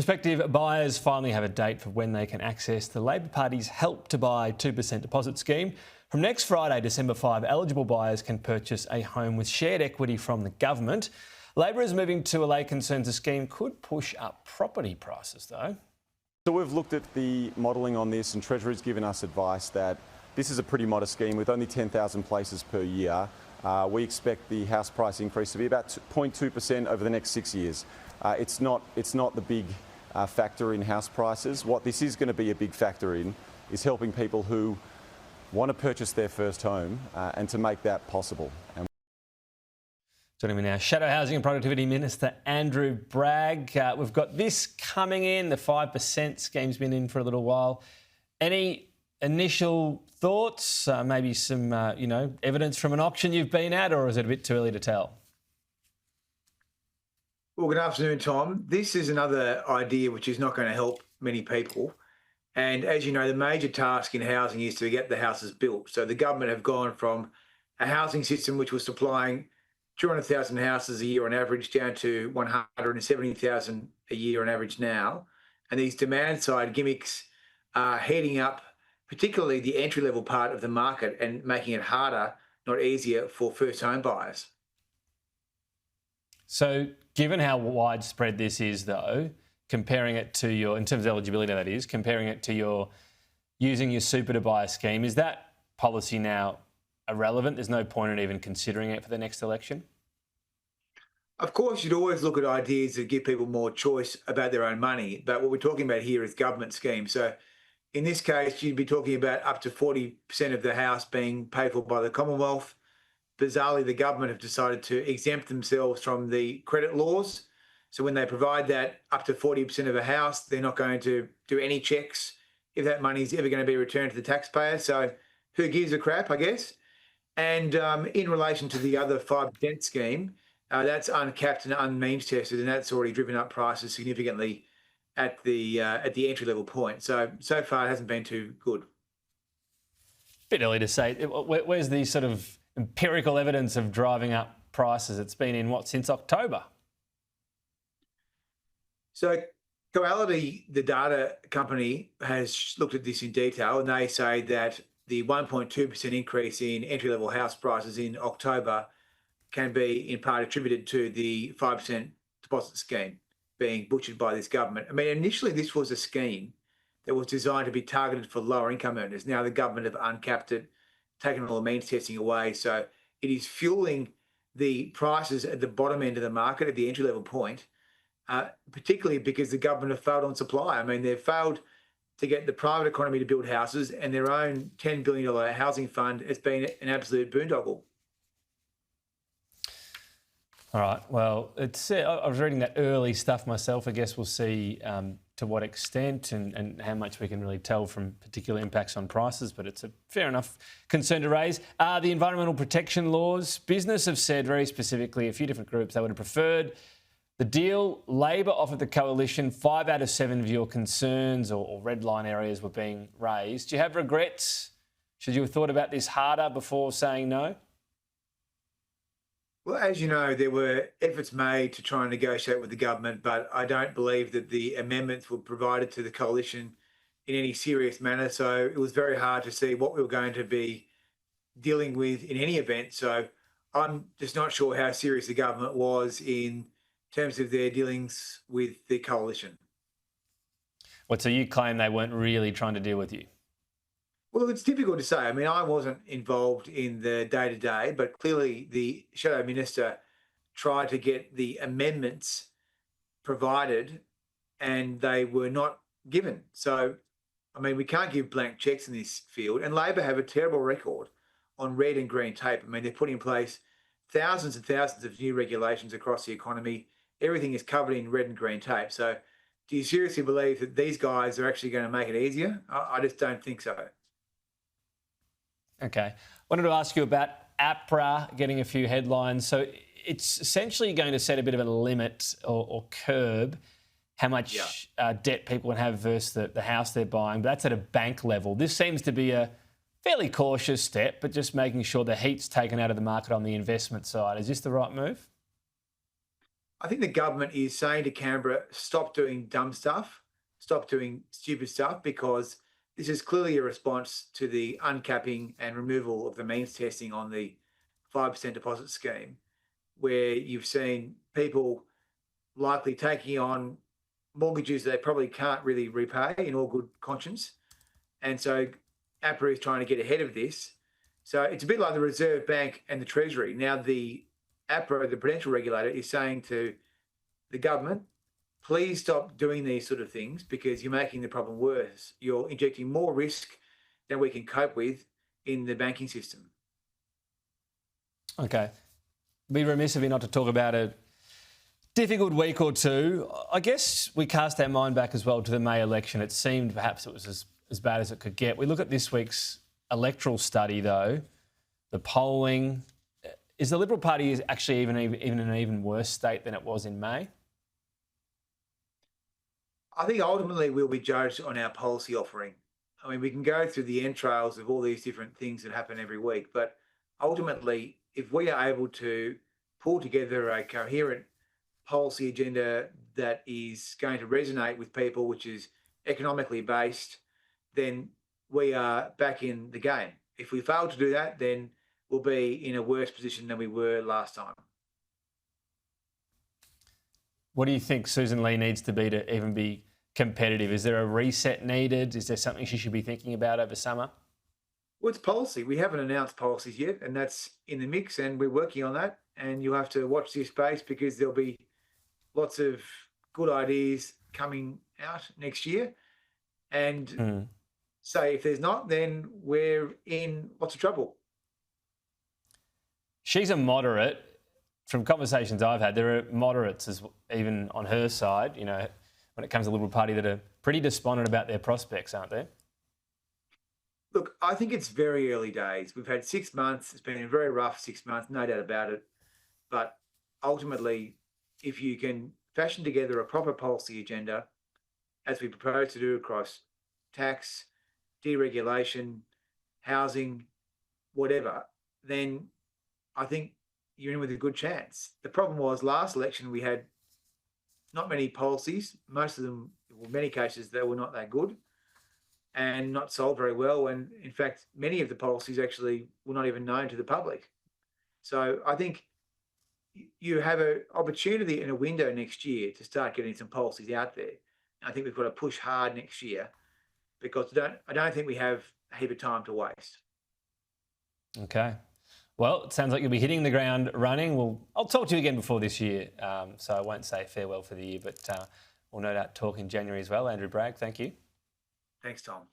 Prospective buyers finally have a date for when they can access the Labor Party's Help to Buy 2% deposit scheme. From next Friday, December 5, eligible buyers can purchase a home with shared equity from the government. Labor is moving to allay concerns the scheme could push up property prices, though. So we've looked at the modelling on this, and Treasury's given us advice that this is a pretty modest scheme with only 10,000 places per year. We expect the house price increase to be about 0.2% over the next 6 years. It's not the big factor in house prices. What this is going to be a big factor in is helping people who want to purchase their first home and to make that possible. Joining me now, Shadow Housing and Productivity Minister Andrew Bragg. We've got this coming in, the 5% scheme's been in for a little while. Any initial thoughts, maybe some evidence from an auction you've been at, or is it a bit too early to tell? Well, good afternoon, Tom. This is another idea which is not going to help many people. And as you know, the major task in housing is to get the houses built. So the government have gone from a housing system which was supplying 200,000 houses a year on average down to 170,000 a year on average now. And these demand side gimmicks are heading up, particularly the entry-level part of the market, and making it harder, not easier, for first home buyers. So given how widespread this is, though, comparing it to your, in terms of eligibility that is, comparing it to your using your super to buy a scheme, is that policy now irrelevant? There's no point in even considering it for the next election? Of course, you'd always look at ideas that give people more choice about their own money. But what we're talking about here is government schemes. So in this case, you'd be talking about up to 40% of the house being paid for by the Commonwealth. Bizarrely, the government have decided to exempt themselves from the credit laws. So when they provide that up to 40% of a house, they're not going to do any checks if that money is ever going to be returned to the taxpayer. So who gives a crap, I guess? And in relation to the other 5% scheme, that's uncapped and unmeans tested, and that's already driven up prices significantly at the entry level point. So far it hasn't been too good. Bit early to say. Where's the sort of empirical evidence of driving up prices? It's been in since October? So Coality, the data company, has looked at this in detail, and they say that the 1.2% increase in entry-level house prices in October can be in part attributed to the 5% deposit scheme being butchered by this government. I mean, initially this was a scheme that was designed to be targeted for lower income earners. Now the government have uncapped it, taken all the means testing away. So it is fueling the prices at the bottom end of the market, at the entry level point, particularly because the government have failed on supply. I mean, they've failed to get the private economy to build houses, and their own $10 billion housing fund has been an absolute boondoggle. All right, well, I was reading that early stuff myself. I guess we'll see to what extent and how much we can really tell from particular impacts on prices, but it's a fair enough concern to raise. The environmental protection laws, business have said very specifically, a few different groups, they would have preferred the deal. Labor offered the coalition 5 out of 7 of your concerns or red line areas were being raised. Do you have regrets? Should you have thought about this harder before saying no? Well, as you know, there were efforts made to try and negotiate with the government, but I don't believe that the amendments were provided to the coalition in any serious manner. So it was very hard to see what we were going to be dealing with in any event. So I'm just not sure how serious the government was in terms of their dealings with the coalition. So you claim they weren't really trying to deal with you? Well, it's difficult to say. I mean, I wasn't involved in the day-to-day, but clearly the Shadow Minister tried to get the amendments provided and they were not given. So, I mean, we can't give blank checks in this field, and Labor have a terrible record on red and green tape. I mean, they're putting in place thousands and thousands of new regulations across the economy. Everything is covered in red and green tape. So do you seriously believe that these guys are actually going to make it easier? I just don't think so. Okay. Wanted to ask you about APRA getting a few headlines. So it's essentially going to set a bit of a limit or curb how much debt people can have versus the house they're buying. But that's at a bank level. This seems to be a fairly cautious step, but just making sure the heat's taken out of the market on the investment side. Is this the right move? I think the government is saying to Canberra, stop doing dumb stuff, stop doing stupid stuff, because this is clearly a response to the uncapping and removal of the means testing on the 5% deposit scheme, where you've seen people likely taking on mortgages they probably can't really repay in all good conscience. And so APRA is trying to get ahead of this. So it's a bit like the Reserve Bank and the Treasury. Now the APRA, the prudential regulator, is saying to the government, please stop doing these sort of things because you're making the problem worse. You're injecting more risk than we can cope with in the banking system. Okay. Be remiss of you not to talk about a difficult week or two. I guess we cast our mind back as well to the May election. It seemed perhaps it was as bad as it could get. We look at this week's electoral study, though, the polling. Is the Liberal Party actually even in an even worse state than it was in May? I think ultimately we'll be judged on our policy offering. I mean, we can go through the entrails of all these different things that happen every week, but ultimately, if we are able to pull together a coherent policy agenda that is going to resonate with people, which is economically based, then we are back in the game. If we fail to do that, then we'll be in a worse position than we were last time. What do you think Susan Lee needs to be to even be competitive? Is there a reset needed? Is there something she should be thinking about over summer? Well, it's policy. We haven't announced policies yet, and that's in the mix, and we're working on that. And you'll have to watch this space because there'll be lots of good ideas coming out next year. And so if there's not, then we're in lots of trouble. She's a moderate. From conversations I've had, there are moderates even on her side, you know, when it comes to the Liberal Party that are pretty despondent about their prospects, aren't they? Look, I think it's very early days. We've had 6 months. It's been a very rough 6 months, no doubt about it. But ultimately, if you can fashion together a proper policy agenda, as we propose to do across tax, deregulation, housing, whatever, then I think you're in with a good chance. The problem was last election we had not many policies. Most of them, well, in many cases, they were not that good and not sold very well. And in fact, many of the policies actually were not even known to the public. So I think you have an opportunity in a window next year to start getting some policies out there. I think we've got to push hard next year because I don't think we have a heap of time to waste. Okay. Well, it sounds like you'll be hitting the ground running. I'll talk to you again before this year, so I won't say farewell for the year, but we'll no doubt talk in January as well. Andrew Bragg, thank you. Thanks, Tom.